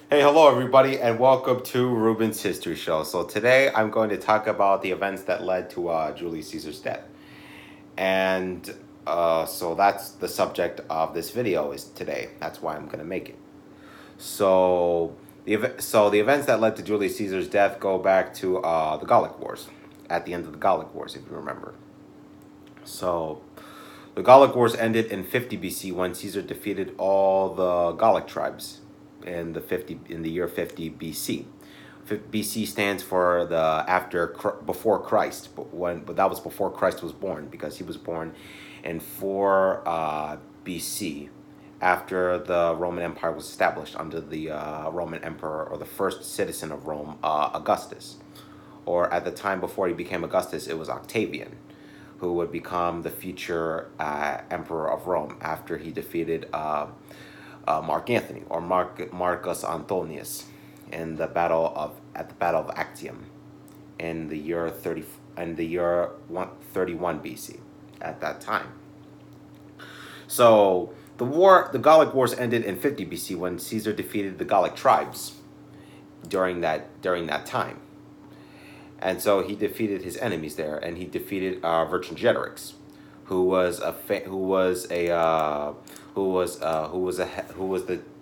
Hey, hello everybody, and welcome to Ruben's History Show. So today I'm going to talk about the events that led to Julius Caesar's death, and so that's the subject of this video is today. That's why I'm going to make it. So the events that led to Julius Caesar's death go back to the Gallic Wars, at the end of the Gallic Wars, if you remember. So the Gallic Wars ended in 50 BC when Caesar defeated all the Gallic tribes in the year 50 BC. BC stands for before Christ, but that was before Christ was born, because he was born in 4 BC, after the Roman Empire was established under the Roman Emperor, or the first citizen of Rome, Augustus. Or at the time before he became Augustus, it was Octavian, who would become the future emperor of Rome after he defeated Mark Antony, or Marcus Antonius, at the Battle of Actium in the year 31 BC. At that time, so the Gallic Wars ended in 50 BC when Caesar defeated the Gallic tribes during that time. And so he defeated his enemies there, and he defeated Vercingetorix, who was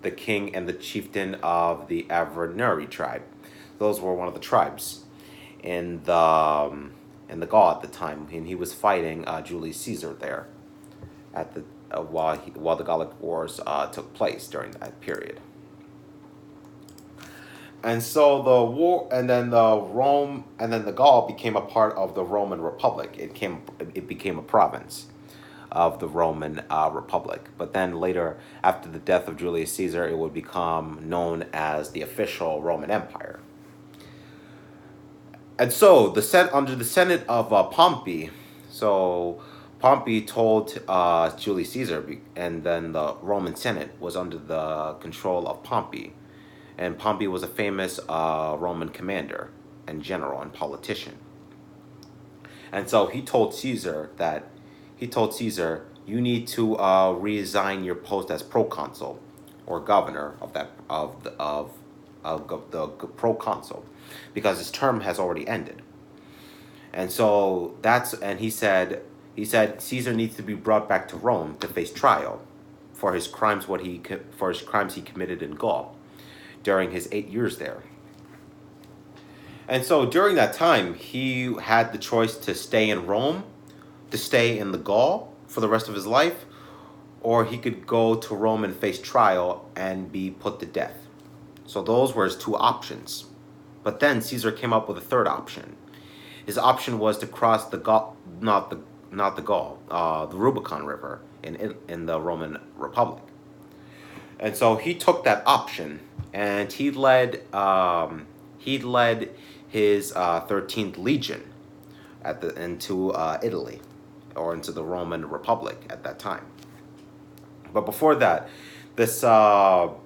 the king and the chieftain of the Avernoeri tribe. Those were one of the tribes in the Gaul at the time, and he was fighting Julius Caesar there at the while the Gallic Wars took place during that period. And so the Gaul became a part of the Roman Republic. It became a province of the Roman Republic. But then later, after the death of Julius Caesar, it would become known as the official Roman Empire. And so under the Senate of Pompey, so Pompey told Julius Caesar, and then the Roman Senate was under the control of Pompey. And Pompey was a famous Roman commander and general and politician. And so he told Caesar, you need to resign your post as proconsul, or governor of the proconsul, because his term has already ended. And so he said Caesar needs to be brought back to Rome to face trial for his crimes he committed in Gaul during his 8 years there. And so during that time, he had the choice to stay in Rome, to stay in the Gaul for the rest of his life, or he could go to Rome and face trial and be put to death. So those were his two options. But then Caesar came up with a third option. His option was to cross the Rubicon River in the Roman Republic. And so he took that option, and he led his 13th Legion into Italy, or into the Roman Republic at that time. But before that, Caesar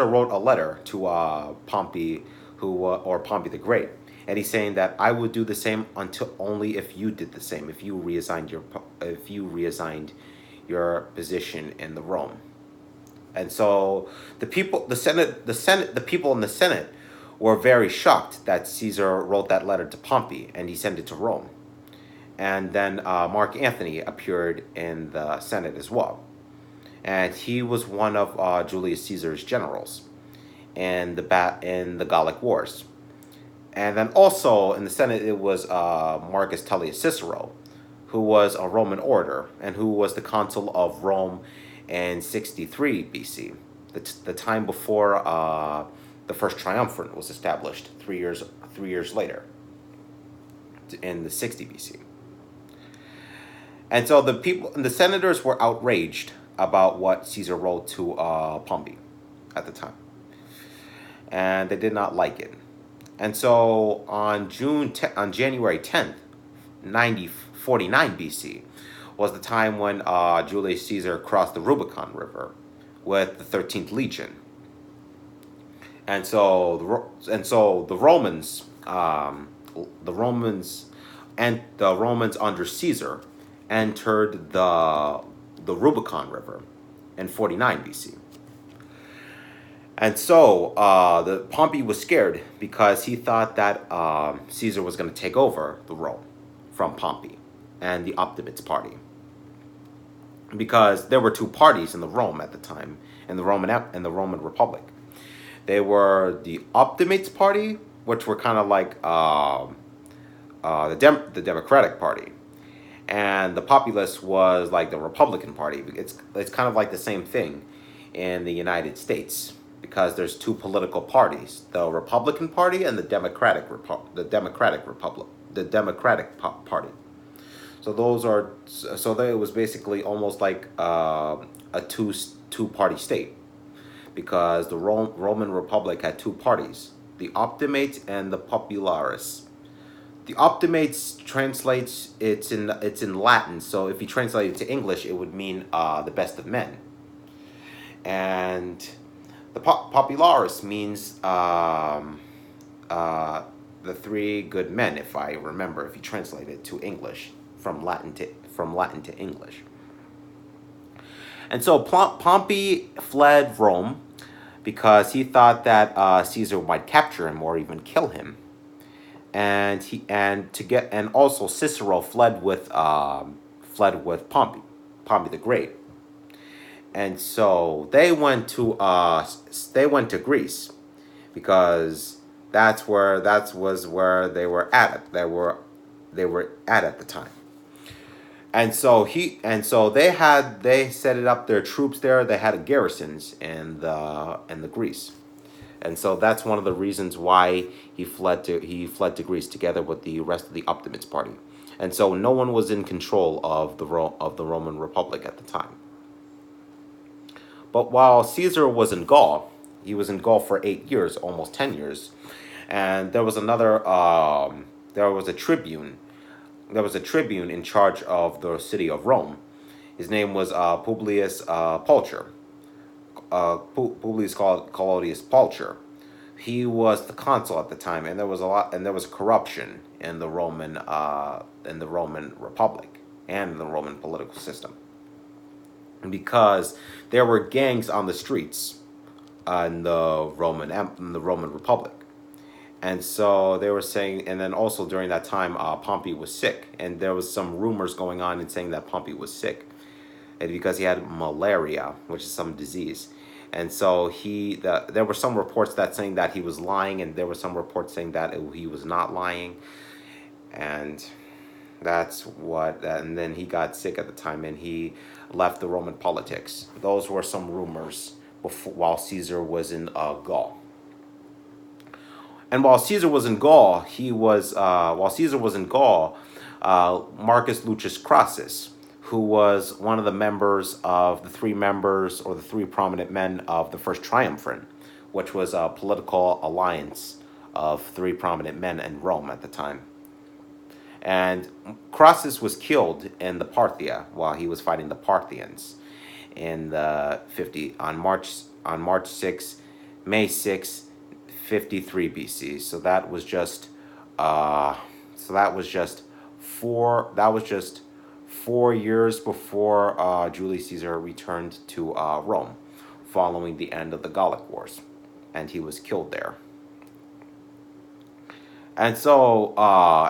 wrote a letter to Pompey, or Pompey the Great, and he's saying that I would do the same only if you did the same, if you reassigned your position in the Rome. And so the people in the Senate were very shocked that Caesar wrote that letter to Pompey and he sent it to Rome. And then Mark Antony appeared in the Senate as well. And he was one of Julius Caesar's generals in the Gallic Wars. And then also in the Senate, it was Marcus Tullius Cicero, who was a Roman orator and who was the consul of Rome in 63 BC, the time before the first triumvirate was established 3 years later, in the 60 BC. And so the senators were outraged about what Caesar wrote to Pompey at the time, and they did not like it. And so on January 10th, 49 BC, was the time when Julius Caesar crossed the Rubicon River with the 13th Legion. And so the Romans under Caesar entered the Rubicon River in 49 BC. And so the Pompey was scared because he thought that Caesar was going to take over the Rome from Pompey and the Optimates party, because there were two parties in the Rome at the time, in the Roman Republic. They were the Optimates party, which were kind of like the Democratic Party, and the Populace was like the Republican Party. It's kind of like the same thing in the United States, because there's two political parties: the Republican Party and the Democratic Party. So those are it was basically almost like a two party state, because the Roman Republic had two parties: the Optimates and the Populares. The Optimates translates it's in Latin, so if you translate it to English, it would mean the best of men. And the Popularis means the three good men, if I remember, if you translate it to English from Latin to English. And so Pompey fled Rome because he thought that Caesar might capture him or even kill him. And also Cicero fled with Pompey the Great. And so they went to Greece, because that was where they were at the time. And so they set it up their troops there. They had garrisons in the Greece. And so that's one of the reasons why he fled to Greece together with the rest of the Optimates party. And so no one was in control of the Roman Republic at the time. But while Caesar was in Gaul, he was in Gaul for 8 years, almost 10 years, and there was a tribune. There was a tribune in charge of the city of Rome. His name was Publius Pulcher. Publius Claudius Pulcher. He was the consul at the time, and there was corruption in the Roman Republic and in the Roman political system, because there were gangs on the streets in the Roman Republic. And so they were saying, and then also during that time, Pompey was sick, and there was some rumors going on and saying that Pompey was sick, and because he had malaria, which is some disease. And so there were some reports that saying that he was lying, and there were some reports saying that he was not lying, and and then he got sick at the time, and he left the Roman politics. Those were some rumors while Caesar was in Gaul. And while Caesar was in Gaul, Marcus Lucius Crassus, who was one of the members of the three prominent men of the First Triumvirate, which was a political alliance of three prominent men in Rome at the time. And Crassus was killed in the Parthia while he was fighting the Parthians in the March 6, May 6, 53 BC. So that was just 4 years before Julius Caesar returned to Rome, following the end of the Gallic Wars, and he was killed there. And so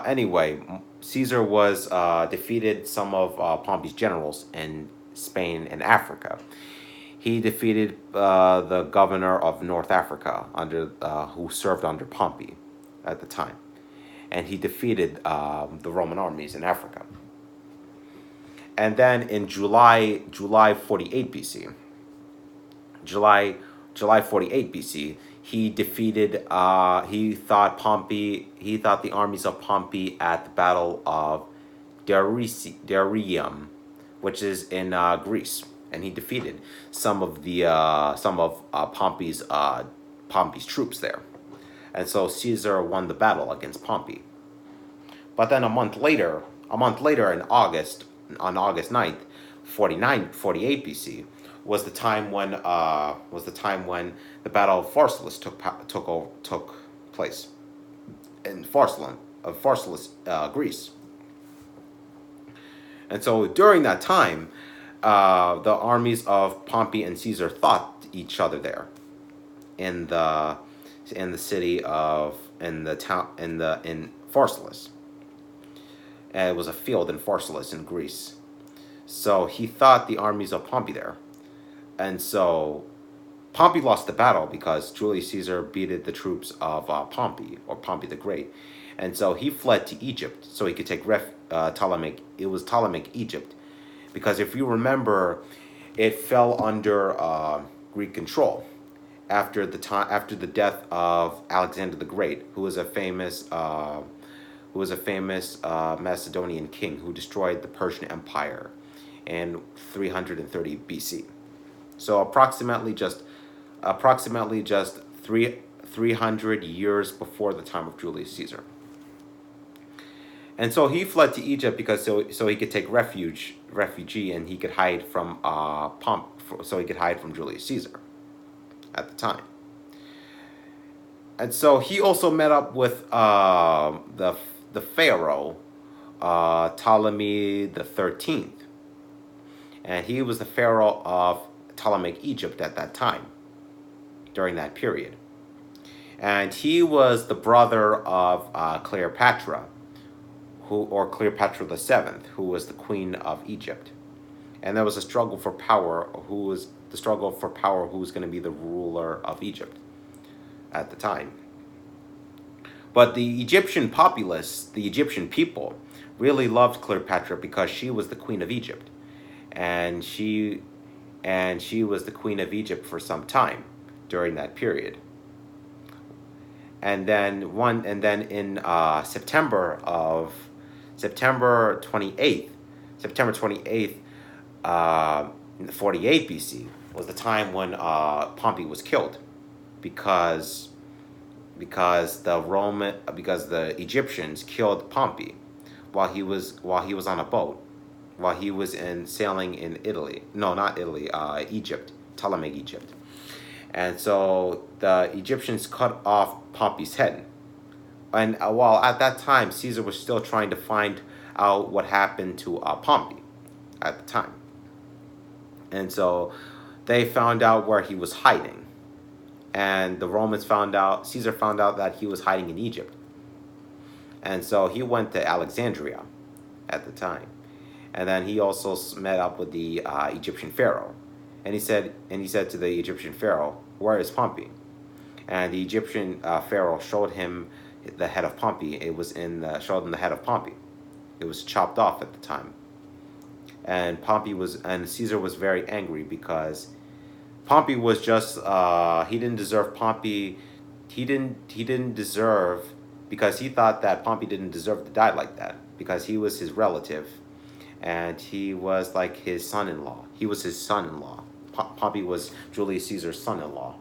anyway, Caesar was defeated some of Pompey's generals in Spain and Africa. He defeated the governor of North Africa who served under Pompey at the time, and he defeated the Roman armies in Africa. And then in July 48 BC, July 48 BC, he defeated. He thought the armies of Pompey at the Battle of Darium, which is in Greece, and he defeated some of Pompey's troops there, and so Caesar won the battle against Pompey. But then a month later in August, on August 9th, 48 BC, was the time when the Battle of Pharsalus took place in Pharsalus, Greece. And so during that time, the armies of Pompey and Caesar fought each other there in the city of in the town in Pharsalus. And it was a field in Pharsalus in Greece. So he thought the armies of Pompey there, and so Pompey lost the battle because Julius Caesar beat the troops of Pompey, or Pompey the Great, and so he fled to Egypt so he could take Ptolemaic. It was Ptolemaic Egypt, because if you remember, it fell under Greek control after the death of Alexander the Great, who was a famous Macedonian king who destroyed the Persian Empire in 330 BC. So approximately just 300 years before the time of Julius Caesar. And so he fled to Egypt because so he could take refugee, and he could hide from Julius Caesar at the time. And so he also met up with the pharaoh Ptolemy the 13th, and he was the pharaoh of Ptolemaic Egypt at that time, during that period. And he was the brother of Cleopatra, Cleopatra the Seventh, who was the queen of Egypt. And there was a struggle for power. Who was going to be the ruler of Egypt at the time? But the Egyptian populace, the Egyptian people, really loved Cleopatra because she was the queen of Egypt, and she was the queen of Egypt for some time during that period. And then in September 28th, 48 BC was the time when Pompey was killed, because the Egyptians killed Pompey while he was on a boat, while he was sailing in Italy. No, not Italy. Egypt, Ptolemaic Egypt. And so the Egyptians cut off Pompey's head. And while at that time, Caesar was still trying to find out what happened to Pompey at the time. And so they found out where he was hiding. And the Romans Caesar found out that he was hiding in Egypt. And so he went to Alexandria at the time. And then he also met up with the Egyptian pharaoh. And he said to the Egyptian pharaoh, "Where is Pompey?" And the Egyptian pharaoh showed him the head of Pompey. Showed him the head of Pompey. It was chopped off at the time. And Caesar was very angry because Pompey was just he didn't deserve Pompey. He didn't deserve, because he thought that Pompey didn't deserve to die like that, because he was his relative, and he was like his son-in-law. He was his son-in-law. Pompey was Julius Caesar's son-in-law.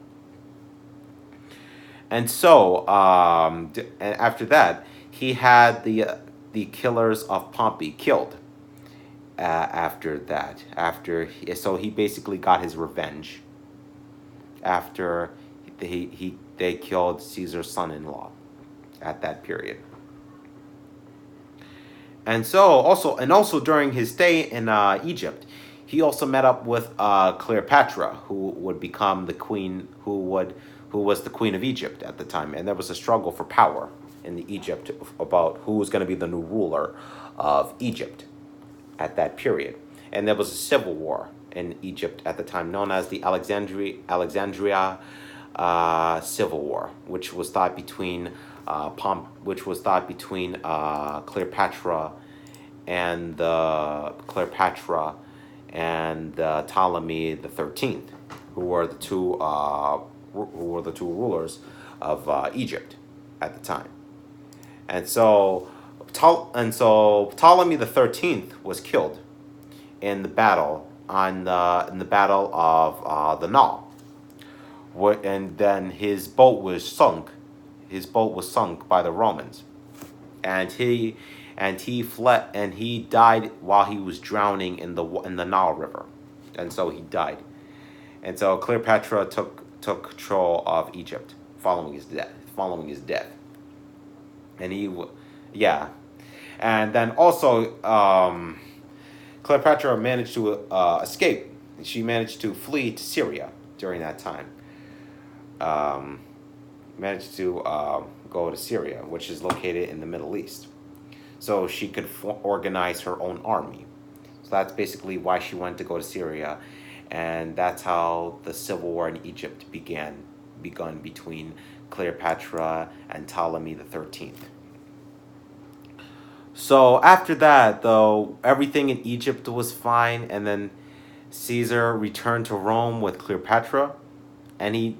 And so, and after that, he had the killers of Pompey killed. So he basically got his revenge after they killed Caesar's son-in-law at that period. And so also during his stay in Egypt, he also met up with Cleopatra, who would become the queen, who was the queen of Egypt at the time. And there was a struggle for power in Egypt about who was going to be the new ruler of Egypt at that period. And there was a civil war in Egypt at the time, known as the Alexandria Civil War, which was thought between Cleopatra and Ptolemy the 13th, who were the two rulers of Egypt at the time. And so Ptolemy the 13th was killed in the battle of the Nile, and then his boat was sunk. His boat was sunk by the Romans, and he fled, and he died while he was drowning in the Nile River, and so he died. And so Cleopatra took control of Egypt following his death. And then also Cleopatra managed to escape. She managed to flee to Syria during that time. um, managed to go to Syria, which is located in the Middle East, so she could organize her own army. So that's basically why she wanted to go to Syria, and that's how the civil war in Egypt begun between Cleopatra and Ptolemy the 13th. So after that, though, everything in Egypt was fine, and then Caesar returned to Rome with Cleopatra, and he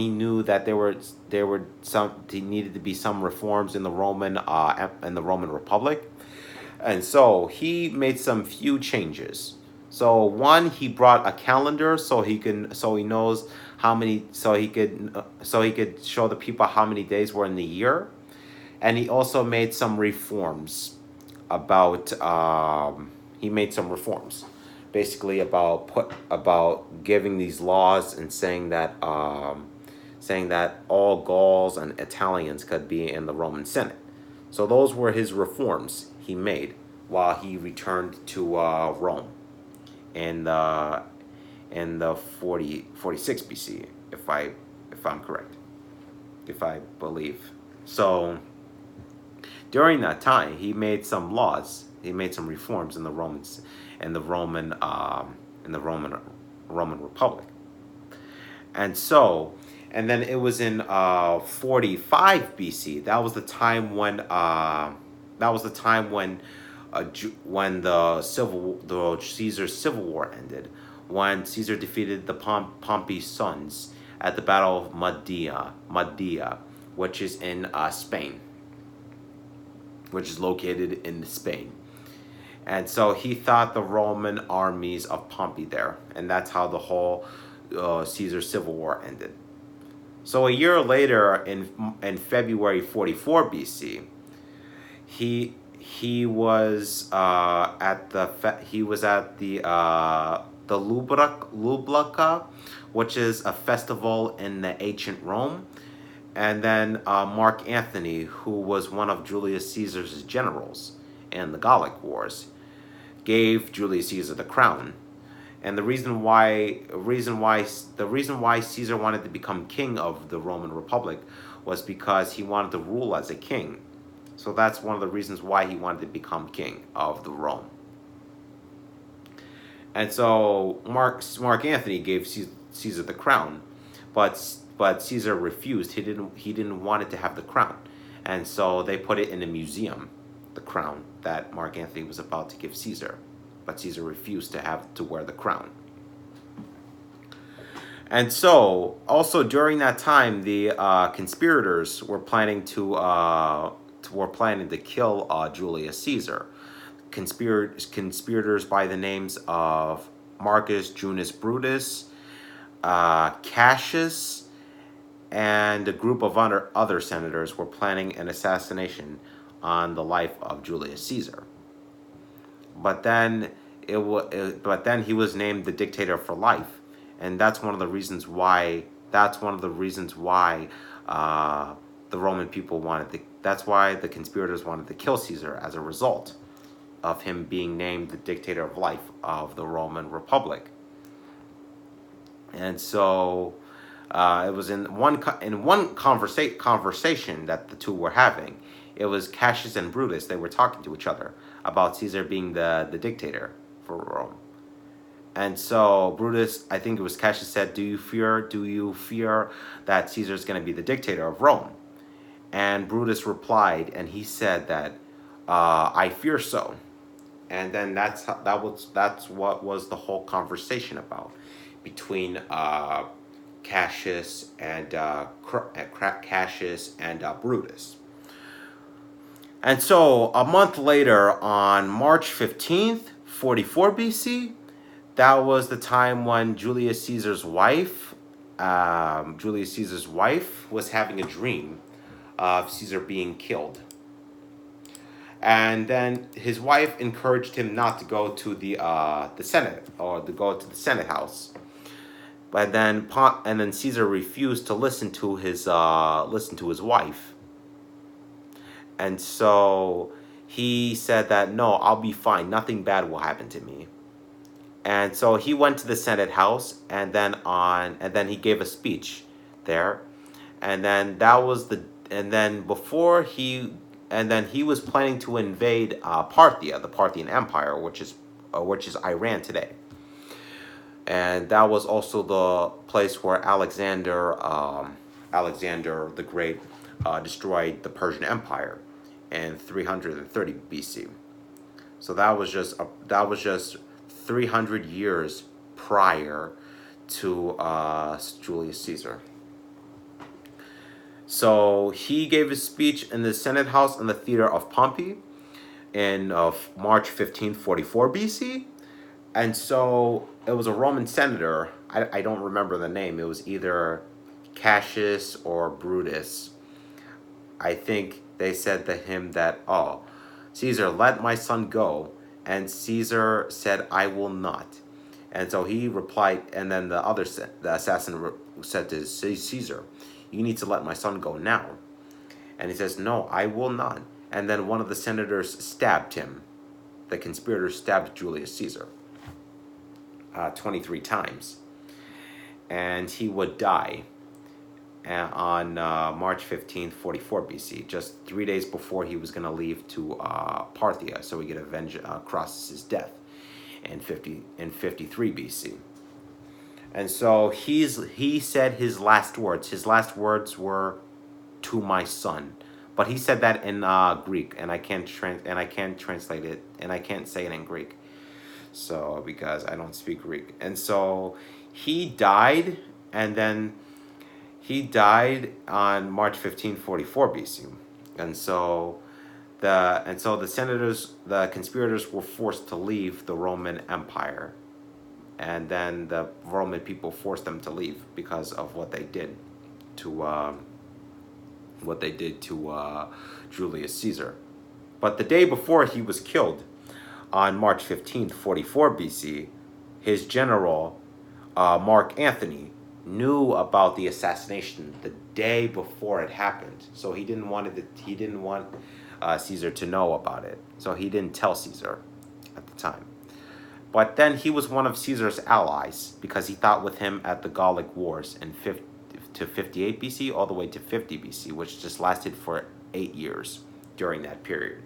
knew that there needed to be some reforms in the Roman Republic, and so he made some few changes. So one, he brought a calendar so he knows how many so he could show the people how many days were in the year, and he also made some reforms about he made some reforms basically about giving these laws and saying that all Gauls and Italians could be in the Roman Senate. So those were his reforms he made while he returned to Rome in the 46 BC, if I'm correct, if I believe. So during that time, he made some laws. He made some reforms in the Romans, in the Roman, Roman Republic, and so, and then it was in 45 BC. That was the time when when the Caesar's civil war ended, when Caesar defeated the Pompey's sons at the Battle of Madia, which is in Spain, which is located in Spain. And so he thought the Roman armies of Pompey there, and that's how the whole Caesar civil war ended. So a year later, in February 44 BC, he was at the Lublaka, which is a festival in the ancient Rome. And then Mark Antony, who was one of Julius Caesar's generals in the Gallic Wars, gave Julius Caesar the crown. And the reason why Caesar wanted to become king of the Roman Republic was because he wanted to rule as a king. So that's one of the reasons why he wanted to become king of the Rome. And so Mark Antony gave Caesar the crown, but Caesar refused. He didn't want it to have the crown, and so they put it in a museum, the crown that Mark Antony was about to give Caesar, but Caesar refused to wear the crown. And so, also during that time, the conspirators were planning to kill Julius Caesar. Conspirators by the names of Marcus Junius Brutus, Cassius, and a group of other senators were planning an assassination on the life of Julius Caesar. But then he was named the dictator for life, and that's one of the reasons why. The Roman people that's why the conspirators wanted to kill Caesar, as a result of him being named the dictator of life of the Roman Republic. And so it was in one conversation that the two were having. It was Cassius and Brutus. They were talking to each other about Caesar being the dictator for Rome. And so Brutus, I think it was Cassius, said, do you fear that Caesar is going to be the dictator of Rome? And Brutus replied, and he said that I fear so. And then that's what was the whole conversation about between Cassius and Brutus. And so a month later, on March 15th, 44 BC, that was the time when Julius Caesar's wife was having a dream of Caesar being killed. And then his wife encouraged him not to go to the Senate, or to go to the Senate house. But then Caesar refused to listen to his wife. And so he said that, no, I'll be fine. Nothing bad will happen to me. And so he went to the Senate house, and then he gave a speech there, and then that was the and then before he and then he was planning to invade Parthia, the Parthian Empire, which is Iran today, and that was also the place where Alexander the Great destroyed the Persian Empire in 330 BC. So that was just 300 years prior to Julius Caesar. So he gave his speech in the Senate House in the Theater of Pompey in of March 1544 BC. And so it was a Roman senator. I don't remember the name. It was either Cassius or Brutus. I think they said to him that, oh, Caesar, let my son go. And Caesar said, I will not. And so he replied, and then the assassin said to Caesar, you need to let my son go now. And he says, no, I will not. And then one of the senators stabbed him. The conspirators stabbed Julius Caesar 23 times. And he would die on March 15th, 44 BC, just 3 days before he was going to leave to Parthia, so he could avenge Croesus' death in 53 BC. And so he said his last words. His last words were, "To my son," but he said that in Greek, and I can't translate it, and I can't say it in Greek, so because I don't speak Greek. And so he died, and then he died on March 15, 44 BC, and so the conspirators were forced to leave the Roman Empire. And then the Roman people forced them to leave because of what they did to Julius Caesar. But the day before he was killed, on March 15th, 44 BC, his general Mark Antony knew about the assassination the day before it happened. So he didn't want Caesar to know about it. So he didn't tell Caesar at the time. But then he was one of Caesar's allies because he fought with him at the Gallic Wars in 58 BC all the way to 50 BC, which just lasted for 8 years during that period.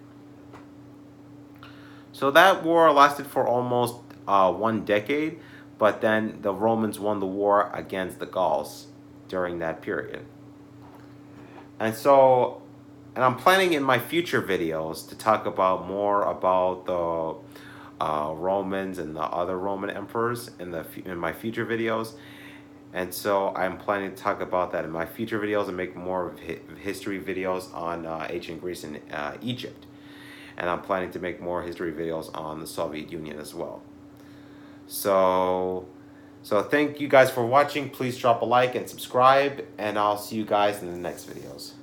So that war lasted for almost 1 decade, but then the Romans won the war against the Gauls during that period. And I'm planning in my future videos to talk about more about the Romans and the other Roman emperors in my future videos, and so I'm planning to talk about that in my future videos and make more of history videos on ancient Greece and Egypt, and I'm planning to make more history videos on the Soviet Union as well. So thank you guys for watching. Please drop a like and subscribe, and I'll see you guys in the next videos.